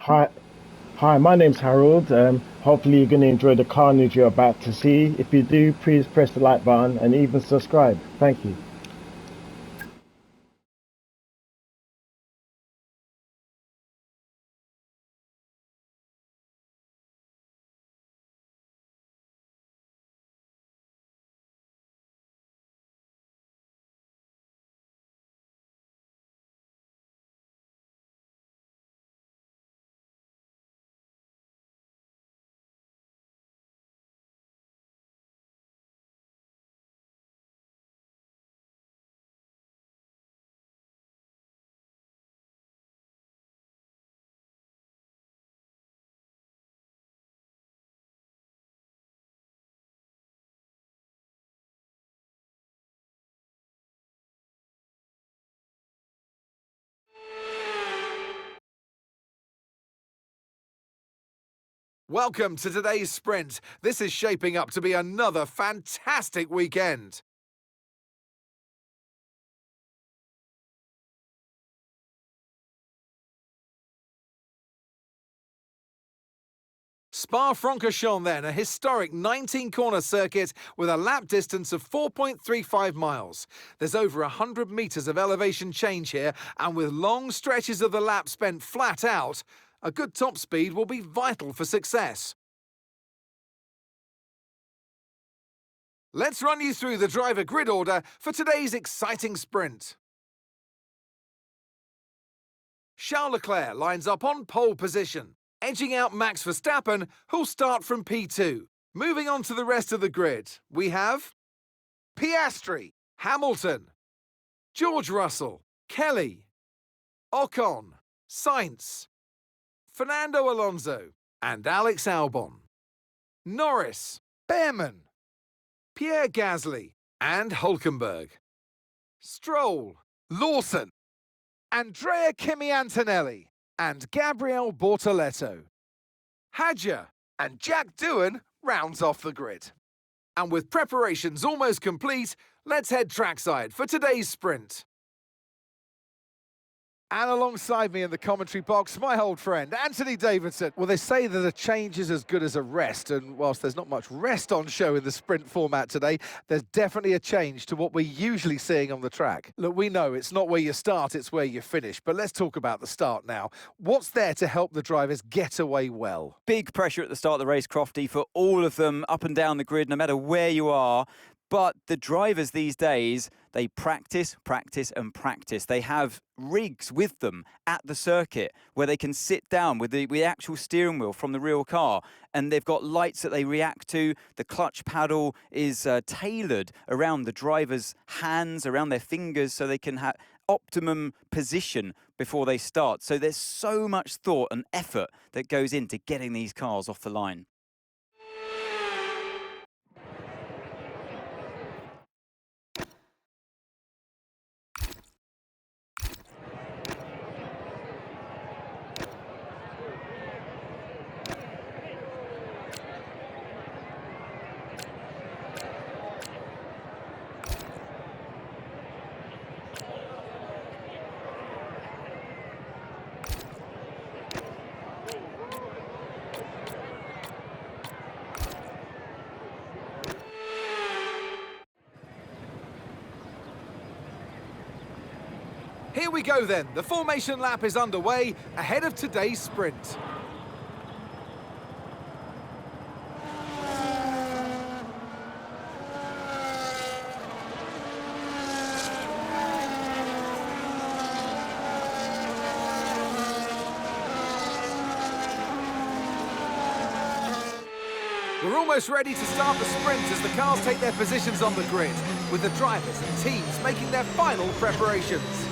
Hi, hi, my name's Harold. Hopefully you're going to enjoy the carnage you're about to see. If you do, please press the like button and even subscribe. Thank you. Welcome to today's sprint. This is shaping up to be another fantastic weekend. Spa-Francorchamps then, a historic 19-corner circuit with a lap distance of 4.35 miles. There's over 100 metres of elevation change here, and with long stretches of the lap spent flat out, a good top speed will be vital for success. Let's run you through the driver grid order for today's exciting sprint. Charles Leclerc lines up on pole position, edging out Max Verstappen, who'll start from P2. Moving on to the rest of the grid, we have Piastri, Hamilton, George Russell, Kelly, Ocon, Sainz, Fernando Alonso, and Alex Albon. Norris, Behrman, Pierre Gasly, and Hulkenberg. Stroll, Lawson, Andrea Kimi Antonelli, and Gabriel Bortoleto. Hadja and Jack Doohan rounds off the grid. And with preparations almost complete, let's head trackside for today's sprint. And alongside me in the commentary box, my old friend, Anthony Davidson. Well, they say that a change is as good as a rest, and whilst there's not much rest on show in the sprint format today, there's definitely a change to what we're usually seeing on the track. Look, we know it's not where you start, it's where you finish, but let's talk about the start now. What's there to help the drivers get away well? Big pressure at the start of the race, Crofty, for all of them up and down the grid, no matter where you are. But the drivers these days, they practice, practice and practice. They have rigs with them at the circuit where they can sit down with the actual steering wheel from the real car, and they've got lights that they react to. The clutch paddle is tailored around the driver's hands, around their fingers, so they can have optimum position before they start. So there's so much thought and effort that goes into getting these cars off the line. Here we go then, the formation lap is underway ahead of today's sprint. We're almost ready to start the sprint as the cars take their positions on the grid, with the drivers and teams making their final preparations.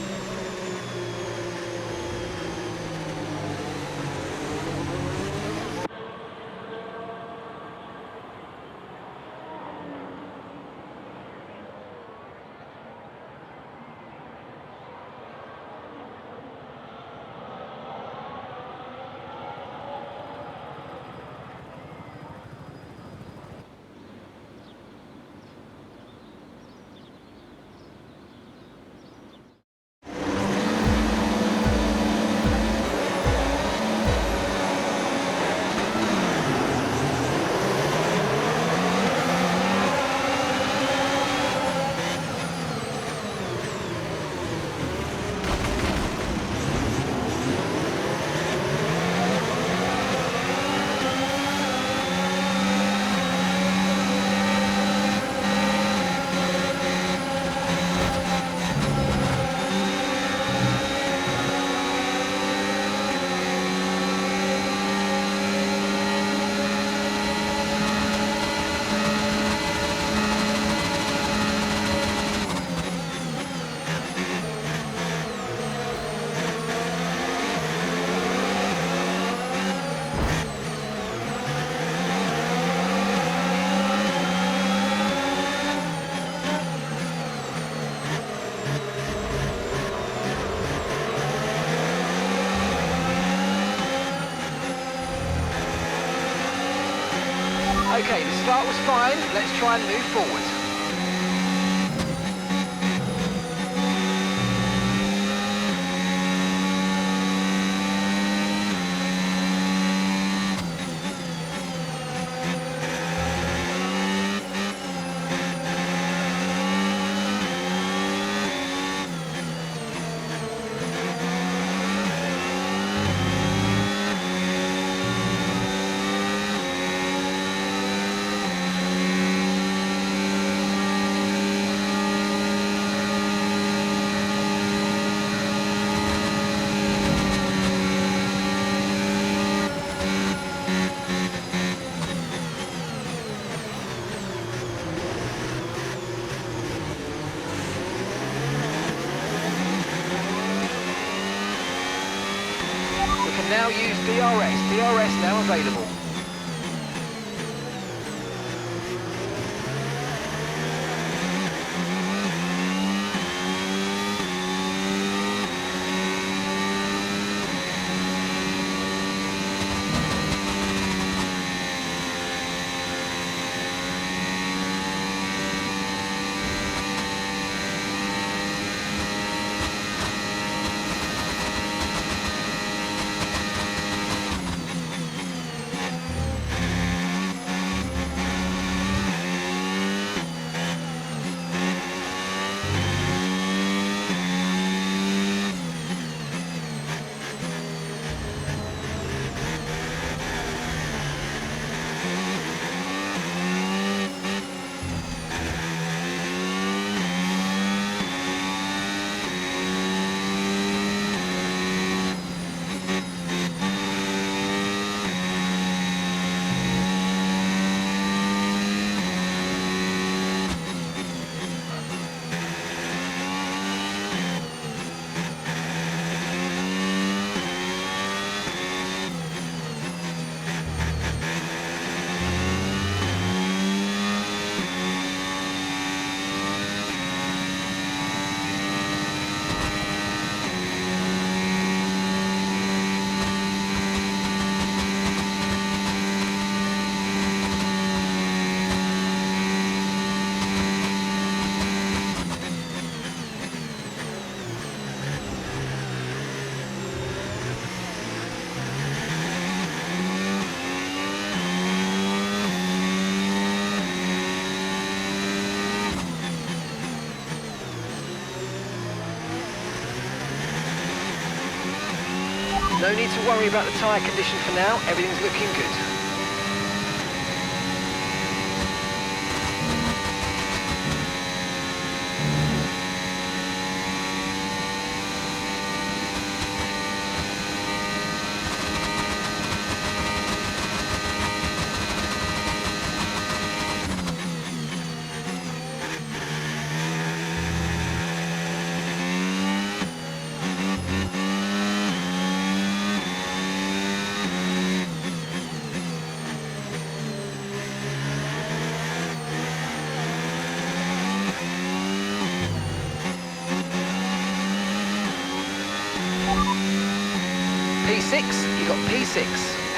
Okay, the start was fine. Let's try and move forward. We can now use DRS. DRS now available. No need to worry about the tyre condition for now. Everything's looking good. P6, you got P6.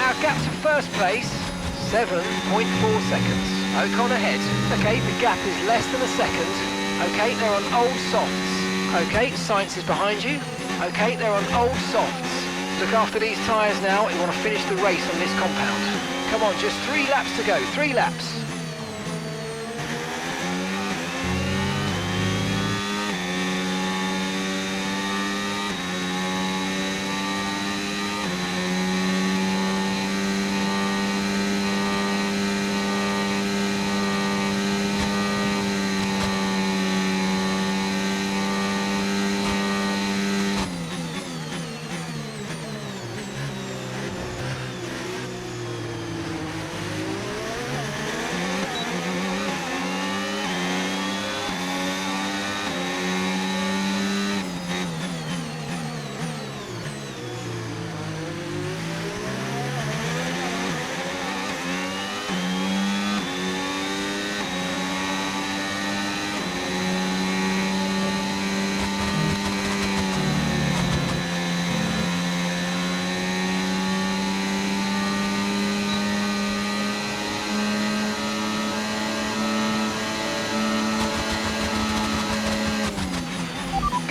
Our gap to first place, 7.4 seconds. Ocon ahead. Okay, the gap is less than a second. Okay, they're on old softs. Okay, Sainz is behind you. Okay, they're on old softs. Look after these tyres now. You want to finish the race on this compound. Come on, just 3 laps to go. 3 laps.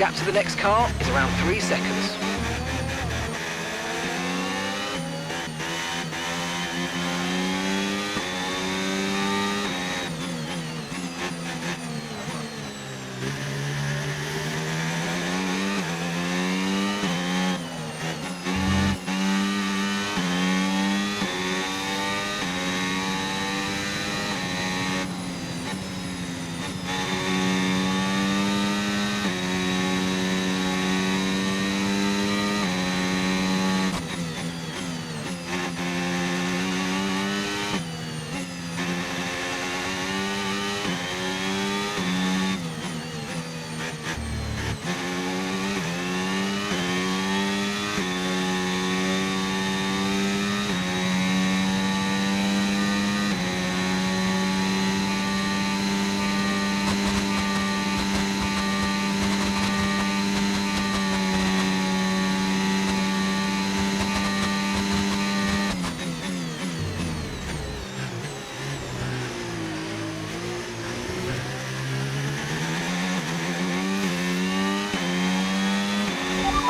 gap to the next car is around 3 seconds.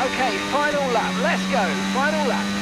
Okay, final lap, let's go, final lap.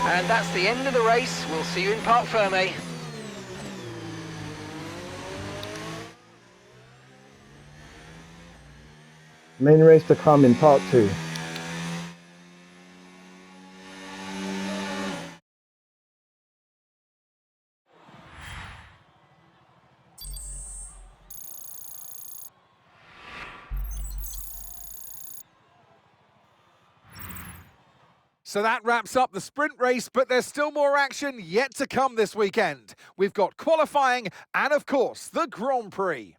And that's the end of the race. We'll see you in Parc Fermé. Main race to come in part 2. So that wraps up the sprint race, but there's still more action yet to come this weekend. We've got qualifying and, of course, the Grand Prix.